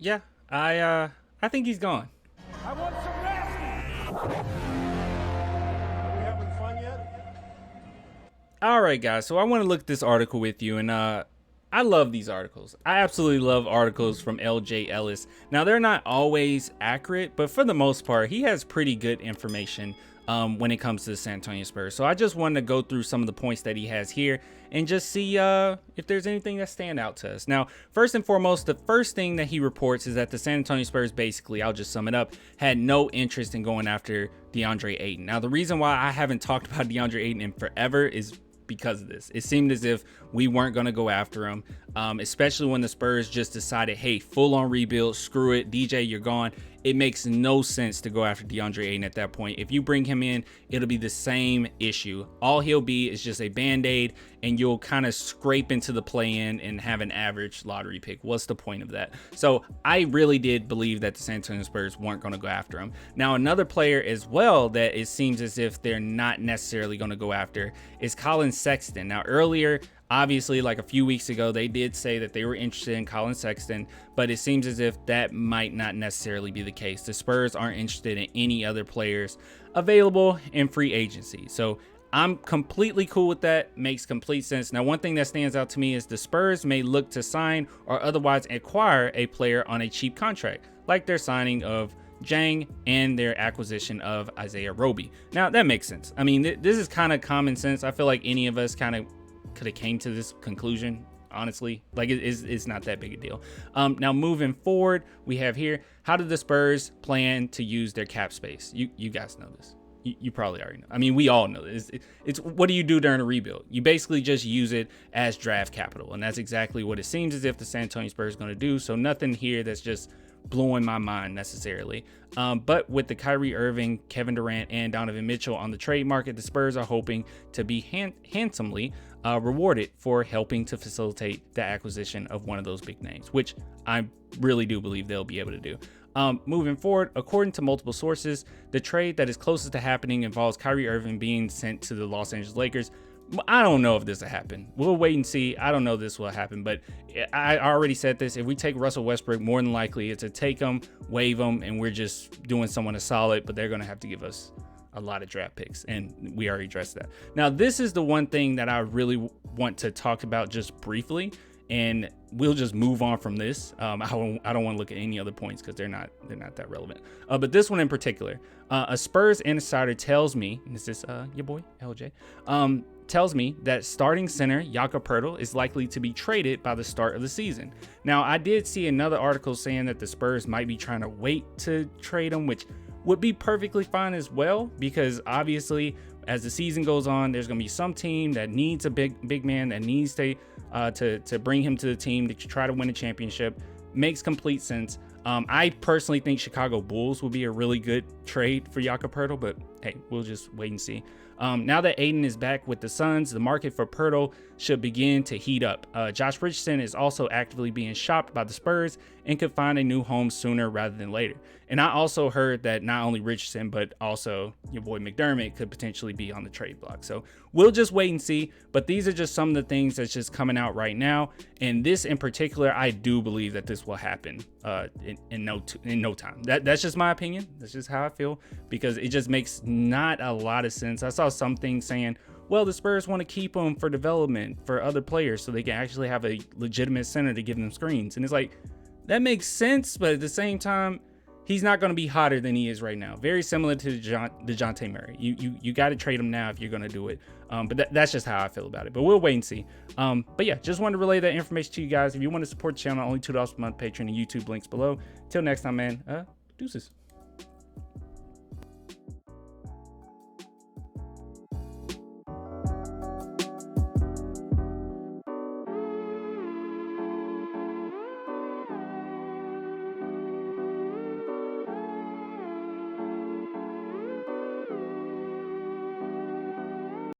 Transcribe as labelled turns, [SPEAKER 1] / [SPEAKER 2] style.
[SPEAKER 1] Yeah, I think he's gone.
[SPEAKER 2] I want some nasty. Are we having fun yet?
[SPEAKER 1] All right, guys. So I want to look at this article with you, and I love these articles. I absolutely love articles from LJ Ellis. Now, they're not always accurate, but for the most part, he has pretty good information when it comes to the San Antonio Spurs. So I just wanted to go through some of the points that he has here and just see if there's anything that stand out to us. Now, first and foremost, the first thing that he reports is that the San Antonio Spurs, basically, I'll just sum it up, had no interest in going after DeAndre Ayton. Now, the reason why I haven't talked about DeAndre Ayton in forever is because of this. It seemed as if we weren't going to go after him, especially when the Spurs just decided, hey, full on rebuild, screw it, DJ, you're gone. It makes no sense to go after DeAndre Ayton at that point. If you bring him in, it'll be the same issue. All he'll be is just a band-aid, and you'll kind of scrape into the play-in and have an average lottery pick. What's the point of that? So I really did believe that the San Antonio Spurs weren't going to go after him. Now, another player as well that it seems as if they're not necessarily going to go after is Colin Sexton. Now, earlier, obviously, like a few weeks ago, they did say that they were interested in Colin Sexton, but it seems as if that might not necessarily be the case. The Spurs aren't interested in any other players available in free agency. So I'm completely cool with that. Makes complete sense. Now, one thing that stands out to me is the Spurs may look to sign or otherwise acquire a player on a cheap contract, like their signing of Jang and their acquisition of Isaiah Roby. Now, that makes sense. I mean, this is kind of common sense. I feel like any of us kind of could have came to this conclusion, honestly. Like, it's not that big a deal. Now, moving forward, we have here, how do the Spurs plan to use their cap space? You guys know this. You probably already know. I mean, we all know this. It's what do you do during a rebuild? You basically just use it as draft capital, and that's exactly what it seems as if the San Antonio Spurs are going to do. So nothing here that's just blowing my mind necessarily. But with the Kyrie Irving, Kevin Durant, and Donovan Mitchell on the trade market, the Spurs are hoping to be handsomely rewarded for helping to facilitate the acquisition of one of those big names, which I really do believe they'll be able to do. Moving forward, according to multiple sources, the trade that is closest to happening involves Kyrie Irving being sent to the Los Angeles Lakers. I don't know if this will happen. We'll wait and see. I don't know if this will happen, but I already said this. If we take Russell Westbrook, more than likely it's a take him, waive him, and we're just doing someone a solid, but they're going to have to give us a lot of draft picks, and we already addressed that. Now, this is the one thing that I really want to talk about just briefly, and we'll just move on from this. I don't want to look at any other points because they're not that relevant. But this one in particular, a Spurs insider tells me, and this is your boy LJ, tells me that starting center Jakob Poeltl is likely to be traded by the start of the season. Now, I did see another article saying that the Spurs might be trying to wait to trade him, which would be perfectly fine as well, because obviously as the season goes on, there's going to be some team that needs a big man that needs to bring him to the team to try to win a championship. Makes complete sense. I personally think Chicago Bulls would be a really good trade for Jakob Poeltl, but hey, we'll just wait and see. Now that Aiden is back with the Suns, the market for Poeltl should begin to heat up. Josh Richardson is also actively being shopped by the Spurs and could find a new home sooner rather than later. And I also heard that not only Richardson, but also your boy McDermott could potentially be on the trade block. So we'll just wait and see. But these are just some of the things that's just coming out right now. And this in particular, I do believe that this will happen in no time. That's just my opinion. That's just how I feel, because it just makes not a lot of sense. I saw some things saying, well, the Spurs want to keep him for development for other players so they can actually have a legitimate center to give them screens. And it's like, that makes sense, but at the same time, he's not going to be hotter than he is right now. Very similar to DeJounte Murray. You got to trade him now if you're going to do it. But that's just how I feel about it. But we'll wait and see. But yeah, just wanted to relay that information to you guys. If you want to support the channel, only $2 per month, Patreon and YouTube links below. Till next time, man. Deuces.